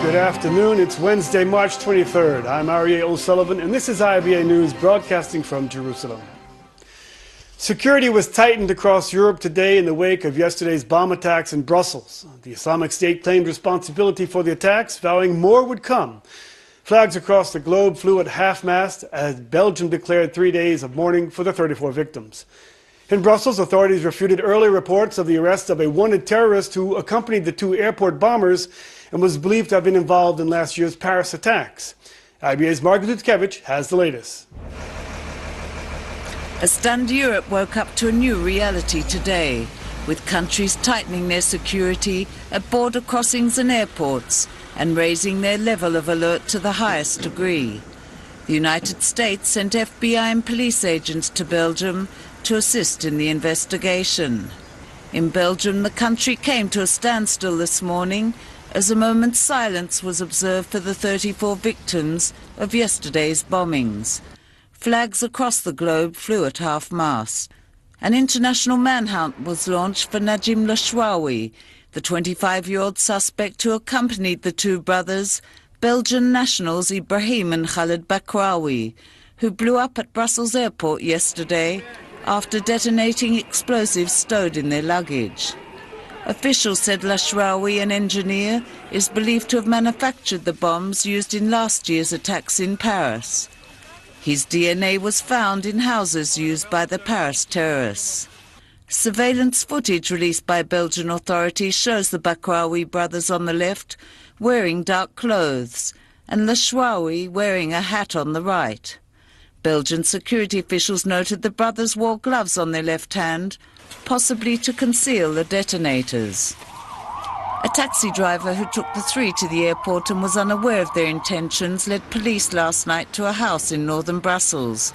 Good afternoon. It's Wednesday, March 23rd. I'm R.A. O'Sullivan, and this is IBA News broadcasting from Jerusalem. Security was tightened across Europe today in the wake of yesterday's bomb attacks in Brussels. The Islamic State claimed responsibility for the attacks, vowing more would come. Flags across the globe flew at half-mast as Belgium declared 3 days of mourning for the 34 victims. In Brussels, authorities refuted earlier reports of the arrest of a wanted terrorist who accompanied the two airport bombers and was believed to have been involved in last year's Paris attacks. IBA's Margaret Dudkiewicz has the latest. A stunned Europe woke up to a new reality today, with countries tightening their security at border crossings and airports and raising their level of alert to the highest degree. The United States sent FBI and police agents to Belgium to assist in the investigation. In Belgium, the country came to a standstill this morning as a moment's silence was observed for the 34 victims of yesterday's bombings. Flags across the globe flew at half-mast. An international manhunt was launched for Najim Lashrawi, the 25-year-old suspect who accompanied the two brothers, Belgian nationals Ibrahim and Khaled Bakrawi, who blew up at Brussels airport yesterday after detonating explosives stowed in their luggage. Officials said Lashrawi, an engineer, is believed to have manufactured the bombs used in last year's attacks in Paris. His DNA was found in houses used by the Paris terrorists. Surveillance footage released by Belgian authorities shows the Bakrawi brothers on the left wearing dark clothes and Lashrawi wearing a hat on the right. Belgian security officials noted the brothers wore gloves on their left hand, possibly to conceal the detonators. A taxi driver who took the three to the airport and was unaware of their intentions led police last night to a house in northern Brussels,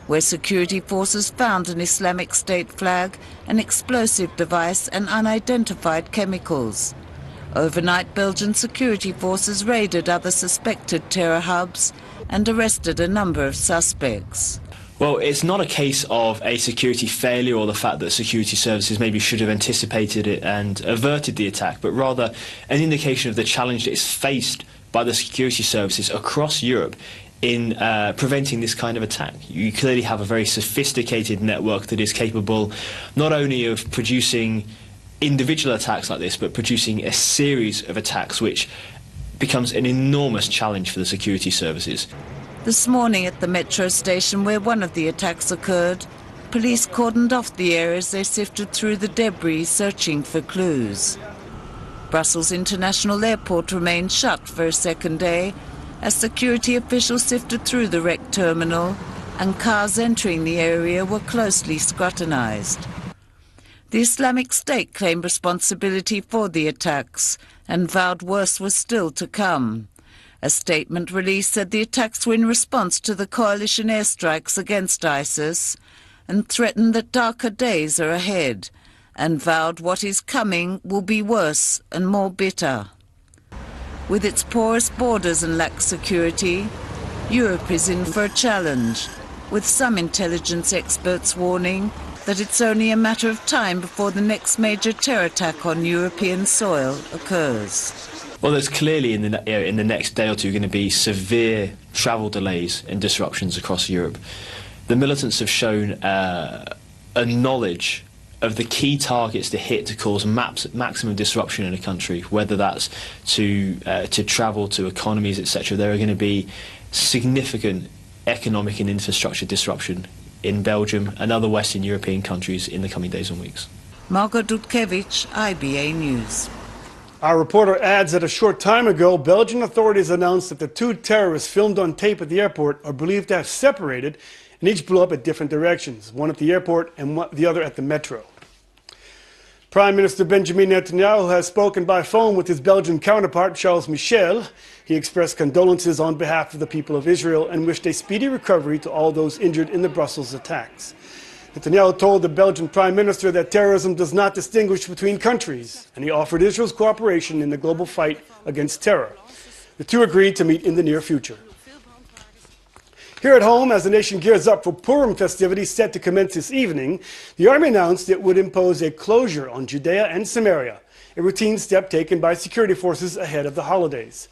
where security forces found an Islamic State flag, an explosive device and unidentified chemicals. Overnight, Belgian security forces raided other suspected terror hubs and arrested a number of suspects. Well, it's not a case of a security failure or the fact that security services maybe should have anticipated it and averted the attack, but rather an indication of the challenge that is faced by the security services across Europe in preventing this kind of attack. You clearly have a very sophisticated network that is capable not only of producing individual attacks like this, but producing a series of attacks which becomes an enormous challenge for the security services. This morning at the metro station where one of the attacks occurred, police cordoned off the area as they sifted through the debris searching for clues. Brussels International Airport remained shut for a second day as security officials sifted through the wrecked terminal and cars entering the area were closely scrutinized. The Islamic State claimed responsibility for the attacks and vowed worse was still to come. A statement released said the attacks were in response to the coalition airstrikes against ISIS and threatened that darker days are ahead, and vowed what is coming will be worse and more bitter. With its porous borders and lax security, Europe is in for a challenge, with some intelligence experts warning that it's only a matter of time before the next major terror attack on European soil occurs. Well, there's clearly in the next day or two going to be severe travel delays and disruptions across Europe. The militants have shown a knowledge of the key targets to hit to cause maximum disruption in a country, whether that's to travel, to economies, etc. There are going to be significant economic and infrastructure disruption in Belgium and other Western European countries in the coming days and weeks. Margaret Dudkiewicz, IBA News. Our reporter adds that a short time ago, Belgian authorities announced that the two terrorists filmed on tape at the airport are believed to have separated and each blew up at different directions, one at the airport and the other at the metro. Prime Minister Benjamin Netanyahu has spoken by phone with his Belgian counterpart, Charles Michel. He expressed condolences on behalf of the people of Israel and wished a speedy recovery to all those injured in the Brussels attacks. Netanyahu told the Belgian Prime Minister that terrorism does not distinguish between countries, and he offered Israel's cooperation in the global fight against terror. The two agreed to meet in the near future. Here at home, as the nation gears up for Purim festivities set to commence this evening, the army announced it would impose a closure on Judea and Samaria. a routine step taken by security forces ahead of the holidays.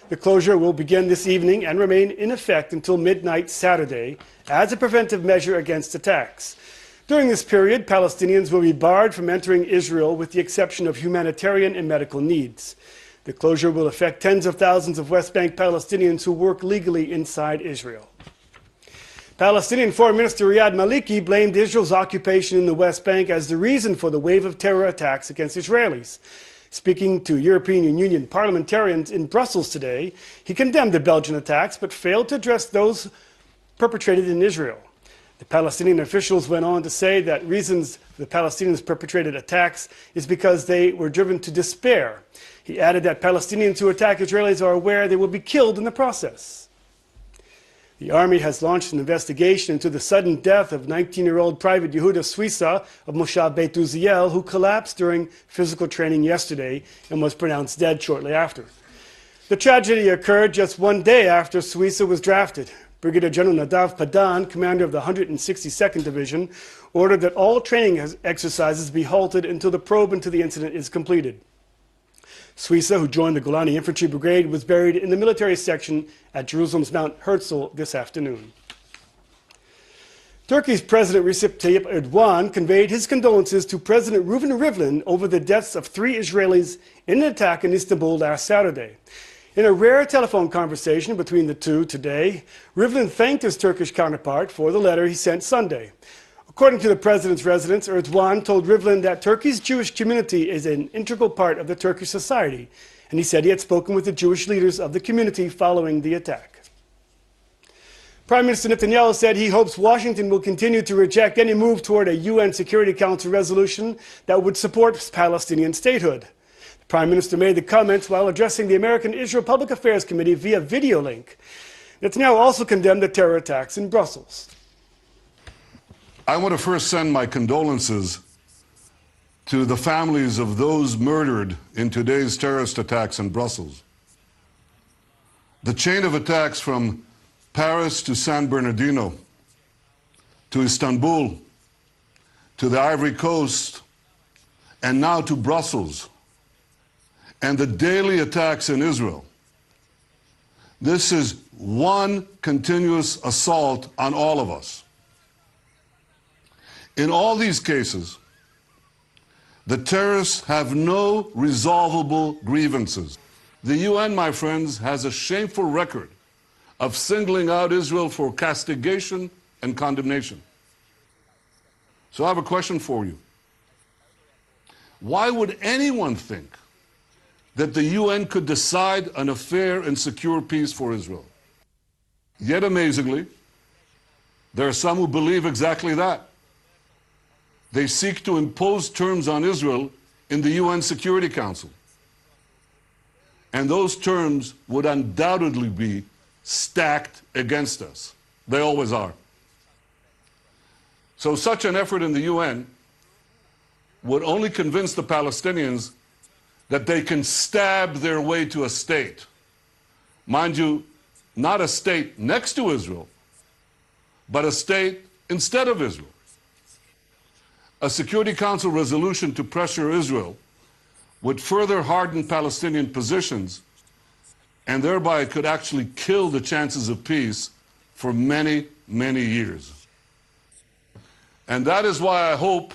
The closure will begin this evening and remain in effect until midnight Saturday as a preventive measure against attacks. During this period, Palestinians will be barred from entering Israel with the exception of humanitarian and medical needs. The closure will affect tens of thousands of West Bank Palestinians who work legally inside Israel. Palestinian Foreign Minister Riyad Maliki blamed Israel's occupation in the West Bank as the reason for the wave of terror attacks against Israelis. Speaking to European Union parliamentarians in Brussels today, he condemned the Belgian attacks but failed to address those perpetrated in Israel. The Palestinian officials went on to say that reasons the Palestinians perpetrated attacks is because they were driven to despair. He added that Palestinians who attack Israelis are aware they will be killed in the process. The army has launched an investigation into the sudden death of 19-year-old Private Yehuda Suissa of Moshav Beit Uziel, who collapsed during physical training yesterday and was pronounced dead shortly after. The tragedy occurred just one day after Suissa was drafted. Brigadier General Nadav Padan, commander of the 162nd Division, ordered that all training exercises be halted until the probe into the incident is completed. Suissa, who joined the Golani Infantry Brigade, was buried in the military section at Jerusalem's Mount Herzl this afternoon. Turkey's President Recep Tayyip Erdogan conveyed his condolences to President Reuven Rivlin over the deaths of 3 Israelis in an attack in Istanbul last Saturday. In a rare telephone conversation between the two today, Rivlin thanked his Turkish counterpart for the letter he sent Sunday. According to the president's residence, Erdogan told Rivlin that Turkey's Jewish community is an integral part of the Turkish society, and he said he had spoken with the Jewish leaders of the community following the attack. Prime Minister Netanyahu said he hopes Washington will continue to reject any move toward a UN Security Council resolution that would support Palestinian statehood. The Prime Minister made the comments while addressing the American Israel Public Affairs Committee via video link. Netanyahu also condemned the terror attacks in Brussels. I want to first send my condolences to the families of those murdered in today's terrorist attacks in Brussels. The chain of attacks from Paris to San Bernardino, to Istanbul, to the Ivory Coast, and now to Brussels, and the daily attacks in Israel. This is one continuous assault on all of us. In all these cases, the terrorists have no resolvable grievances. The UN, my friends, has a shameful record of singling out Israel for castigation and condemnation. So I have a question for you. Why would anyone think that the UN could decide on a fair and secure peace for Israel? Yet amazingly, there are some who believe exactly that. They seek to impose terms on Israel in the UN Security Council. And those terms would undoubtedly be stacked against us. They always are. So such an effort in the UN would only convince the Palestinians that they can stab their way to a state. Mind you, not a state next to Israel, but a state instead of Israel. A Security Council resolution to pressure Israel would further harden Palestinian positions and thereby could actually kill the chances of peace for many, many years. And that is why I hope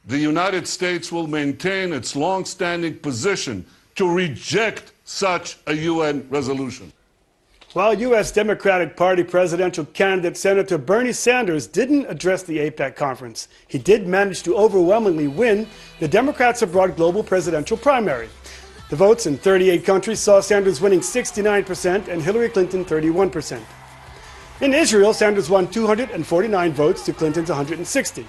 the United States will maintain its long-standing position to reject such a UN resolution. While U.S. Democratic Party presidential candidate Senator Bernie Sanders didn't address the AIPAC conference, he did manage to overwhelmingly win the Democrats' abroad global presidential primary. The votes in 38 countries saw Sanders winning 69% and Hillary Clinton 31%. In Israel, Sanders won 249 votes to Clinton's 160.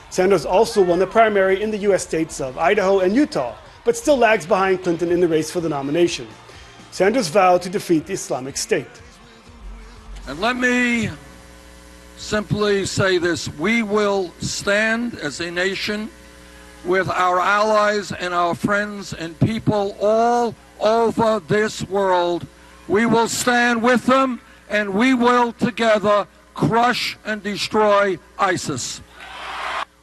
Sanders also won the primary in the U.S. states of Idaho and Utah, but still lags behind Clinton in the race for the nomination. Sanders vowed to defeat the Islamic State. And let me simply say this: we will stand as a nation with our allies and our friends and people all over this world. We will stand with them, and we will together crush and destroy ISIS.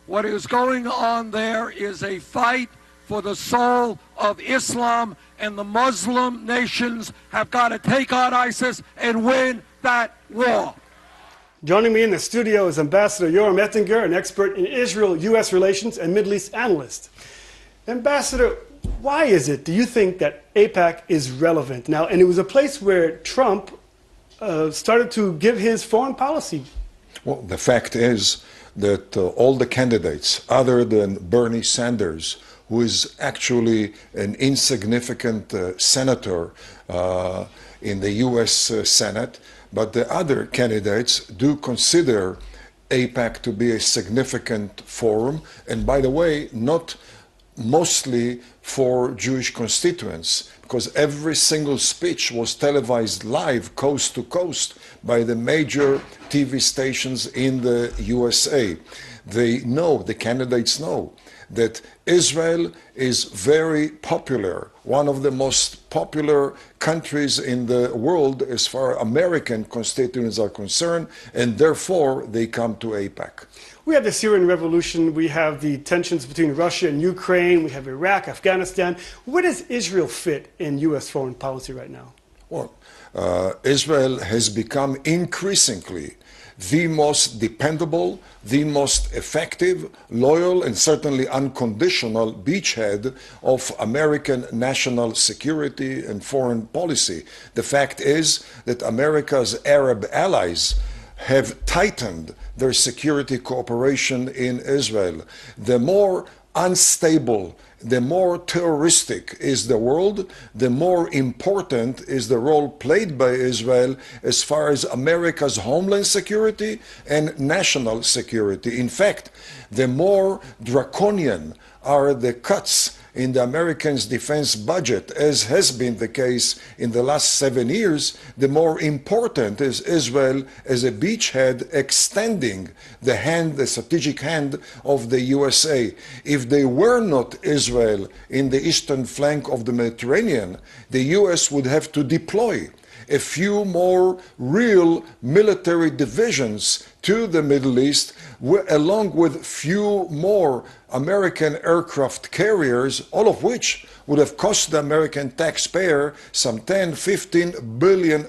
What is going on there is a fight for the soul of Islam, and the Muslim nations have got to take on ISIS and win that war. Joining me in the studio is Ambassador Yoram Ettinger, an expert in Israel-U.S. relations and Middle East analyst. Ambassador, why is it, do you think, that AIPAC is relevant now? And it was a place where Trump started to give his foreign policy. Well, the fact is that all the candidates, other than Bernie Sanders, who is actually an insignificant senator in the U.S. Senate, but the other candidates do consider AIPAC to be a significant forum, and by the way, not mostly for Jewish constituents, because every single speech was televised live, coast to coast, by the major TV stations in the USA. They know, the candidates know, that Israel is very popular, one of the most popular countries in the world as far as American constituents are concerned, and therefore they come to AIPAC. We have the Syrian revolution, we have the tensions between Russia and Ukraine, we have Iraq, Afghanistan. Where does Israel fit in U.S. foreign policy right now? Well, Israel has become increasingly the most dependable, the most effective, loyal, and certainly unconditional beachhead of American national security and foreign policy. The fact is that America's Arab allies have tightened their security cooperation in Israel. The more unstable, the more terroristic is the world, the more important is the role played by Israel as far as America's homeland security and national security. In fact, the more draconian are the cuts in the Americans' defense budget, as has been the case in the last 7 years, the more important is Israel as a beachhead extending the hand, the strategic hand of the USA. If they were not Israel in the eastern flank of the Mediterranean, the US would have to deploy a few more real military divisions to the Middle East, along with few more American aircraft carriers, all of which would have cost the American taxpayer some $10–15 billion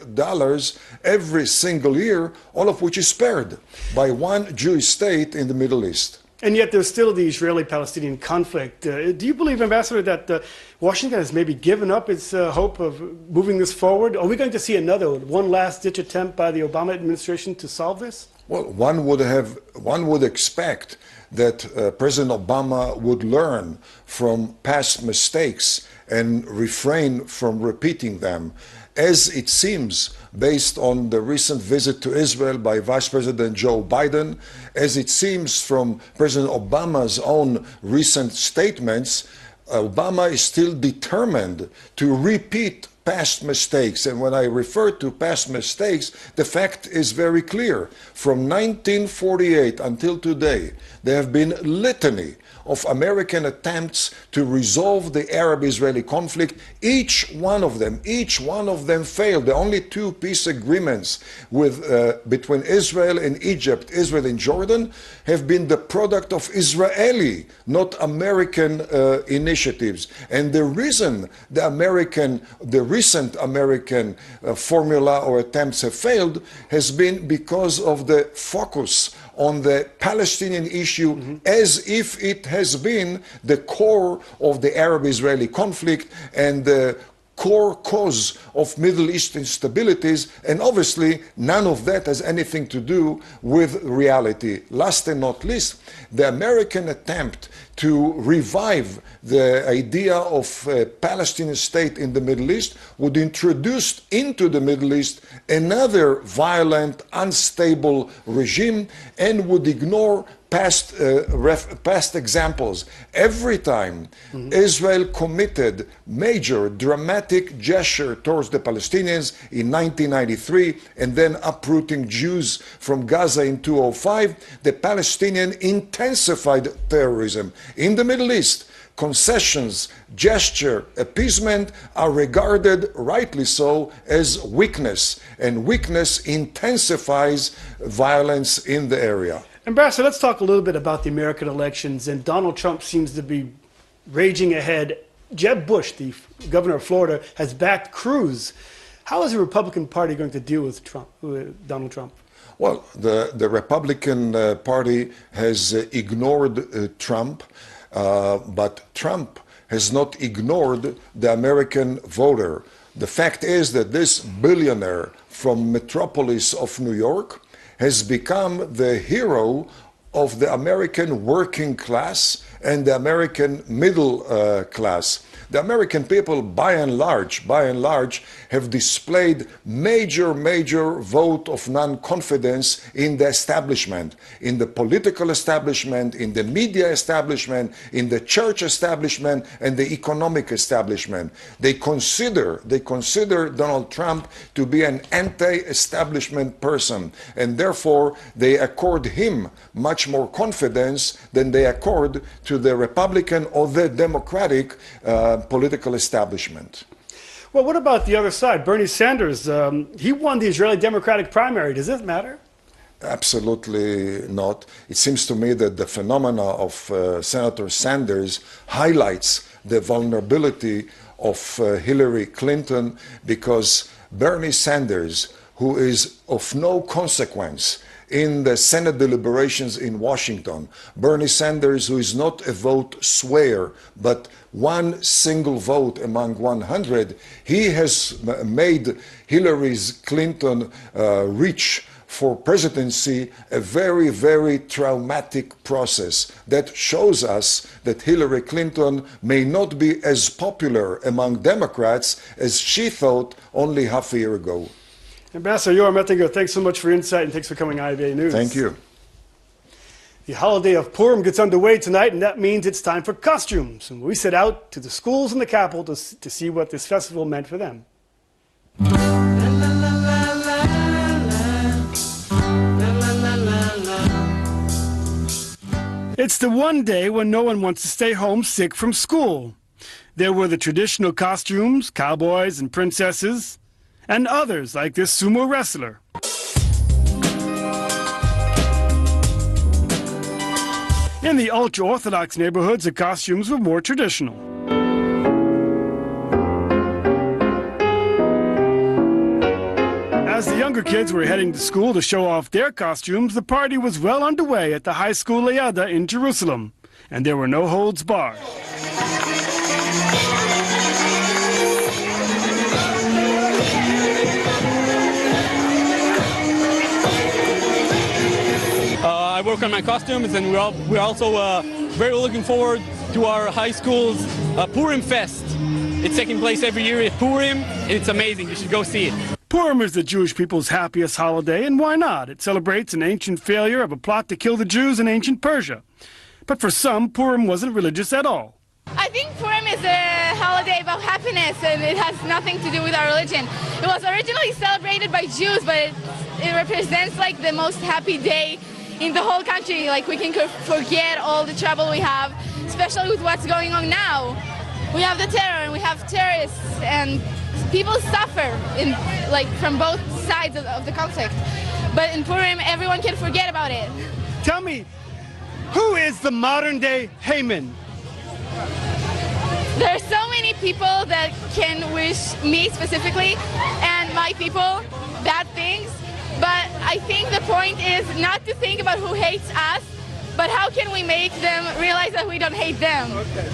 every single year, all of which is spared by one Jewish state in the Middle East. And yet there's still the Israeli-Palestinian conflict. Do you believe, Ambassador, that Washington has maybe given up its hope of moving this forward? Are we going to see one last-ditch attempt by the Obama administration to solve this? Well, one would expect that President Obama would learn from past mistakes and refrain from repeating them. As it seems, based on the recent visit to Israel by Vice President Joe Biden, as it seems from President Obama's own recent statements, Obama is still determined to repeat past mistakes. And when I refer to past mistakes, the fact is very clear. From 1948 until today, there have been litany of American attempts to resolve the Arab-Israeli conflict. Each one of them failed. The only two peace agreements between Israel and Egypt, Israel and Jordan, have been the product of Israeli, not American initiatives. And the reason the recent American formula or attempts have failed has been because of the focus on the Palestinian issue as if it has been the core of the Arab-Israeli conflict and the core cause of Middle East instabilities, and obviously none of that has anything to do with reality. Last and not least, the American attempt to revive the idea of a Palestinian state in the Middle East would introduce into the Middle East another violent, unstable regime and would ignore past examples. Every time Israel committed major dramatic gesture towards the Palestinians in 1993 and then uprooting Jews from Gaza in 2005, the Palestinians intensified terrorism. In the Middle East, concessions, gesture, appeasement are regarded, rightly so, as weakness, and weakness intensifies violence in the area. Ambassador, let's talk a little bit about the American elections. And Donald Trump seems to be raging ahead. Jeb Bush, the governor of Florida, has backed Cruz. How is the Republican Party going to deal with Donald Trump? Well, the Republican Party has ignored Trump, but Trump has not ignored the American voter. The fact is that this billionaire from metropolis of New York has become the hero of the American working class and the American middle class. The American people, by and large, have displayed major vote of non-confidence in the establishment, in the political establishment, in the media establishment, in the church establishment, and the economic establishment. They consider Donald Trump to be an anti-establishment person, and therefore they accord him much more confidence than they accord to the Republican or the Democratic political establishment. Well, what about the other side? Bernie Sanders, he won the Israeli Democratic primary. Does it matter? Absolutely not. It seems to me that the phenomena of Senator Sanders highlights the vulnerability of Hillary Clinton, because Bernie Sanders, who is of no consequence in the Senate deliberations in Washington, Bernie Sanders, who is not a vote swayer, but one single vote among 100, he has made Hillary Clinton reach for presidency a very traumatic process that shows us that Hillary Clinton may not be as popular among Democrats as she thought only half a year ago. Ambassador Yoram Ettinger, thanks so much for your insight and thanks for coming on IBA News. Thank you. The holiday of Purim gets underway tonight, and that means it's time for costumes. And we set out to the schools in the capital to see what this festival meant for them. It's the one day when no one wants to stay home sick from school. There were the traditional costumes, cowboys and princesses, and others like this sumo wrestler. In the ultra-Orthodox neighborhoods, the costumes were more traditional. As the younger kids were heading to school to show off their costumes, the party was well underway at the high school Liada in Jerusalem, and there were no holds barred. I work on my costumes, and we're also very looking forward to our high school's Purim Fest. It's taking place every year at Purim, and it's amazing. You should go see it. Purim is the Jewish people's happiest holiday, and why not? It celebrates an ancient failure of a plot to kill the Jews in ancient Persia. But for some, Purim wasn't religious at all. I think Purim is a holiday about happiness, and it has nothing to do with our religion. It was originally celebrated by Jews, but it represents like the most happy day in the whole country. Like, we can forget all the trouble we have, especially with what's going on now. We have the terror, and we have terrorists, and people suffer from both sides of the conflict. But in Purim, everyone can forget about it. Tell me, who is the modern-day Haman? There are so many people that can wish me specifically and my people bad things, but I think the point is not to think about who hates us, but how can we make them realize that we don't hate them. Okay.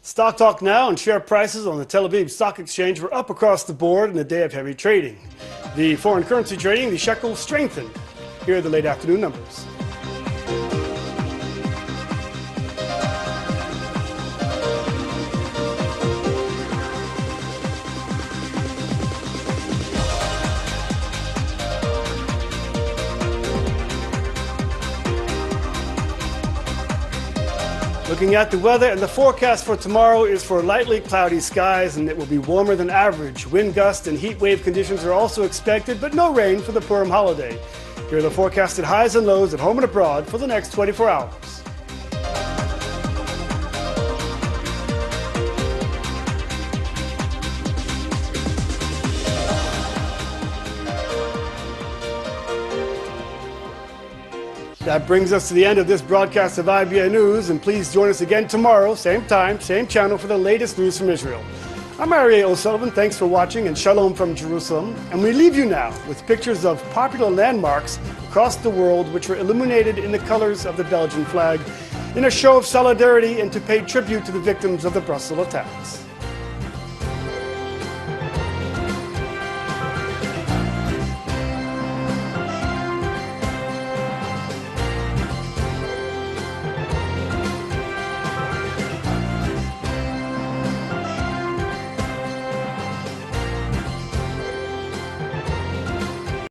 Stock Talk now, and share prices on the Tel Aviv Stock Exchange were up across the board in a day of heavy trading. The foreign currency trading, the shekel strengthened. Here are the late afternoon numbers. Looking at the weather, and the forecast for tomorrow is for lightly cloudy skies, and it will be warmer than average. Wind gust and heat wave conditions are also expected, but no rain for the Purim holiday. Here are the forecasted highs and lows at home and abroad for the next 24 hours. That brings us to the end of this broadcast of IBA News, and please join us again tomorrow, same time, same channel, for the latest news from Israel. I'm Aryeh O'Sullivan. Thanks for watching, and shalom from Jerusalem. And we leave you now with pictures of popular landmarks across the world which were illuminated in the colors of the Belgian flag in a show of solidarity and to pay tribute to the victims of the Brussels attacks.